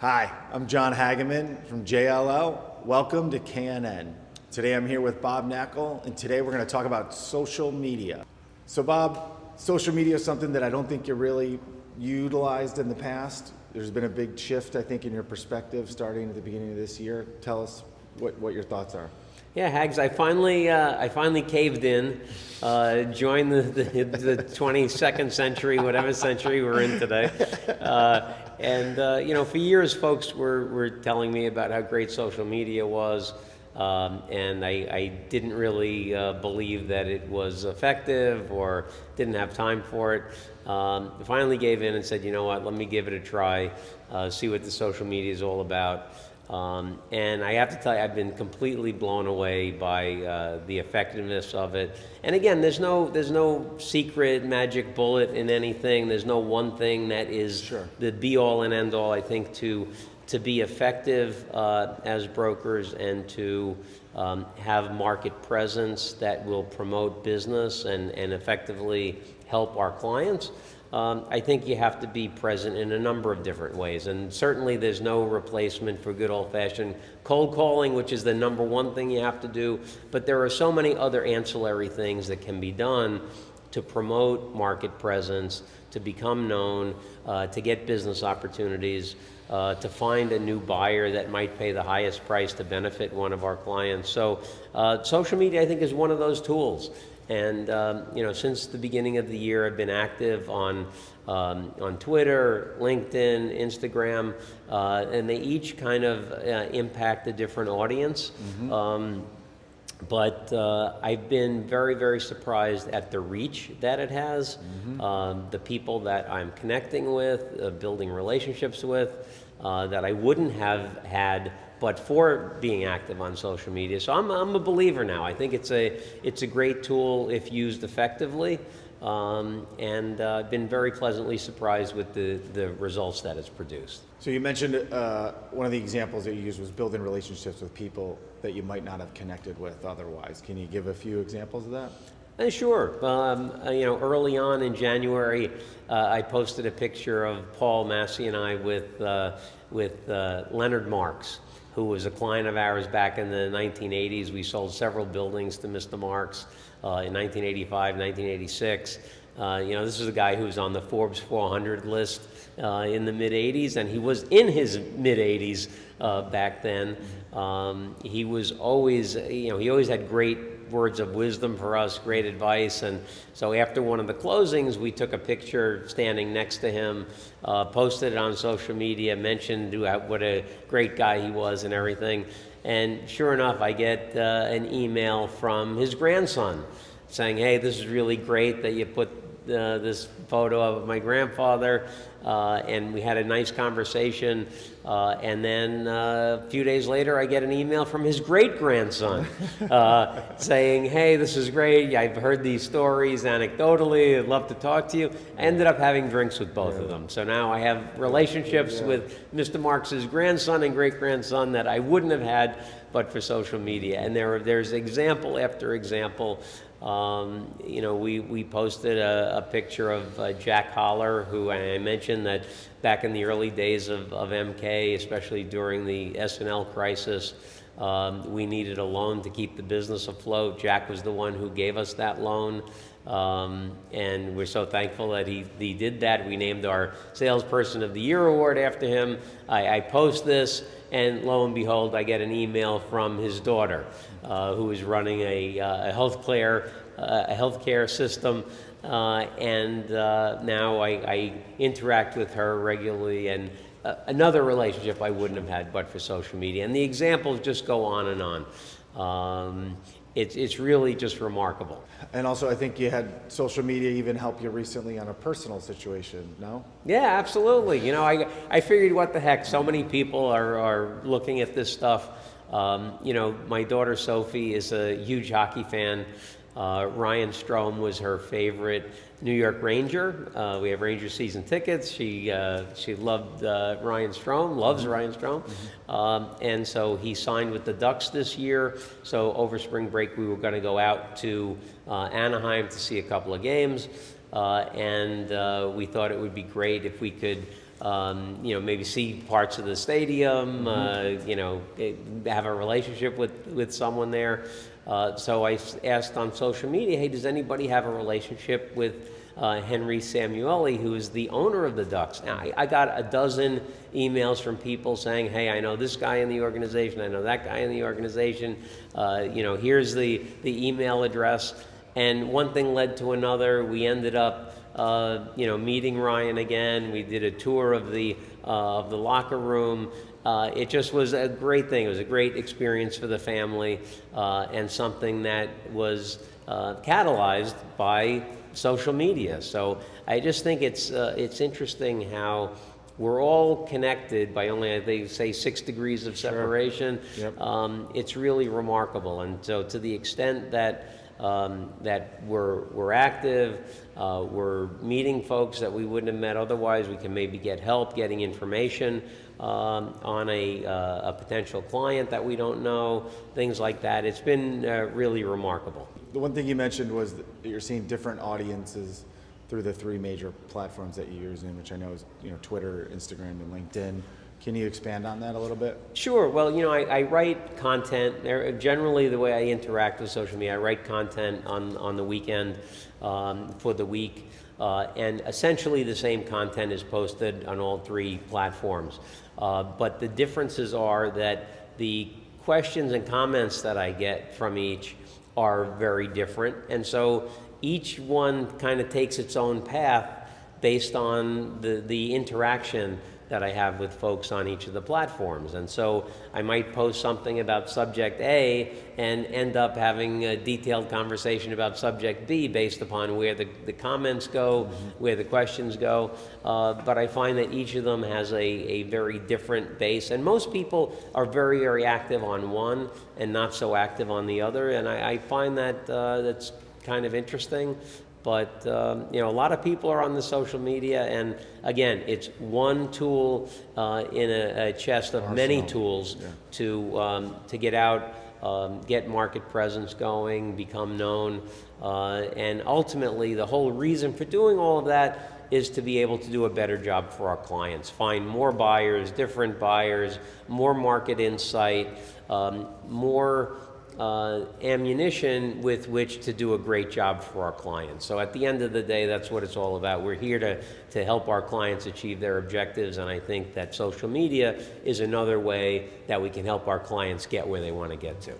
Hi, I'm John Hageman from JLL. Welcome to KNN. Today I'm here with Bob Knakal, and today we're going to talk about social media. So Bob, social media is something that I don't think you really utilized in the past. There's been a big shift, I think, in your perspective starting at the beginning of this year. Tell us what your thoughts are. Yeah, Hags, I finally caved in, joined the 22nd century, whatever century we're in today. For years, folks were telling me about how great social media was, and I didn't really believe that it was effective or didn't have time for it. Finally gave in and said, you know what, let me give it a try, see what the social media is all about. And I have to tell you, I've been completely blown away by the effectiveness of it. And again, there's no secret magic bullet in anything. There's no one thing that is the be-all and end-all. I think to be effective as brokers and to have market presence that will promote business and effectively help our clients, I think you have to be present in a number of different ways. And certainly there's no replacement for good old-fashioned cold calling, which is the number one thing you have to do. But there are so many other ancillary things that can be done to promote market presence, to become known, to get business opportunities, to find a new buyer that might pay the highest price to benefit one of our clients. So social media, I think, is one of those tools. And since the beginning of the year, I've been active on Twitter, LinkedIn, Instagram, and they each kind of impact a different audience. But I've been very, very surprised at the reach that it has, the people that I'm connecting with, building relationships with, that I wouldn't have had but for being active on social media. So I'm a believer now. I think it's a great tool if used effectively, and I've been very pleasantly surprised with the results that it's produced. So you mentioned one of the examples that you used was building relationships with people that you might not have connected with otherwise. Can you give a few examples of that? Sure. Early on in January, I posted a picture of Paul Massey and I with Leonard Marks, who was a client of ours back in the 1980s. We sold several buildings to Mr. Marks in 1985, 1986. This is a guy who was on the Forbes 400 list in the mid-'80s, and he was in his mid-'80s back then. He was always, he always had great words of wisdom for us, great advice. And so after one of the closings, we took a picture standing next to him, posted it on social media, mentioned what a great guy he was and everything. And sure enough, I get an email from his grandson saying, hey, this is really great that you put this photo of my grandfather, and we had a nice conversation, and then a few days later I get an email from his great-grandson saying, hey, this is great, I've heard these stories anecdotally, I'd love to talk to you. I ended up having drinks with both of them. So now I have relationships with Mr. Marks's grandson and great-grandson that I wouldn't have had but for social media. And there's example after example. We posted a picture of Jack Holler, who I mentioned that back in the early days of MK, especially during the S&L crisis, we needed a loan to keep the business afloat. Jack was the one who gave us that loan, and we're so thankful that he did that. We named our Salesperson of the Year award after him. I post this, and lo and behold, I get an email from his daughter, who is running a healthcare system, and now I interact with her regularly, and another relationship I wouldn't have had but for social media. And the examples just go on and on. It's really just remarkable. And also, I think you had social media even help you recently on a personal situation, no? Yeah, absolutely. I figured, what the heck, so many people are looking at this stuff. My daughter Sophie is a huge hockey fan. Ryan Strome was her favorite New York Ranger. We have Ranger season tickets. She loved Ryan Strome, loves Ryan Strome. And so he signed with the Ducks this year. So over spring break, we were going to go out to Anaheim to see a couple of games. And we thought it would be great if we could maybe see parts of the stadium, have a relationship with someone there. So I asked on social media, hey, does anybody have a relationship with Henry Samueli, who is the owner of the Ducks? Now, I got a dozen emails from people saying, hey, I know this guy in the organization, I know that guy in the organization, here's the email address. And one thing led to another. We ended up meeting Ryan again. We did a tour of the locker room. It just was a great thing. It was a great experience for the family, and something that was catalyzed by social media. So I just think it's interesting how we're all connected by only, they say, 6 degrees of separation. Sure. Yep. It's really remarkable. And so to the extent that we're active, we're meeting folks that we wouldn't have met otherwise. We can maybe get help getting information on a potential client that we don't know, things like that. It's been really remarkable. The one thing you mentioned was that you're seeing different audiences through the 3 major platforms that you're using, which I know is Twitter, Instagram, and LinkedIn. Can you expand on that a little bit? Sure. Well, I write content. Generally, the way I interact with social media, I write content on the weekend for the week, and essentially the same content is posted on all 3 platforms. But the differences are that the questions and comments that I get from each are very different, and so each one kind of takes its own path based on the interaction that I have with folks on each of the platforms. And so I might post something about subject A and end up having a detailed conversation about subject B based upon where the comments go, where the questions go. But I find that each of them has a very different base. And most people are very, very active on one and not so active on the other. And I find that that's kind of interesting. But a lot of people are on the social media, and again, it's one tool in a chest of many tools to get out, get market presence going, become known, and ultimately the whole reason for doing all of that is to be able to do a better job for our clients, find more buyers, different buyers, more market insight, more ammunition with which to do a great job for our clients. So at the end of the day, that's what it's all about. We're here to help our clients achieve their objectives, and I think that social media is another way that we can help our clients get where they want to get to.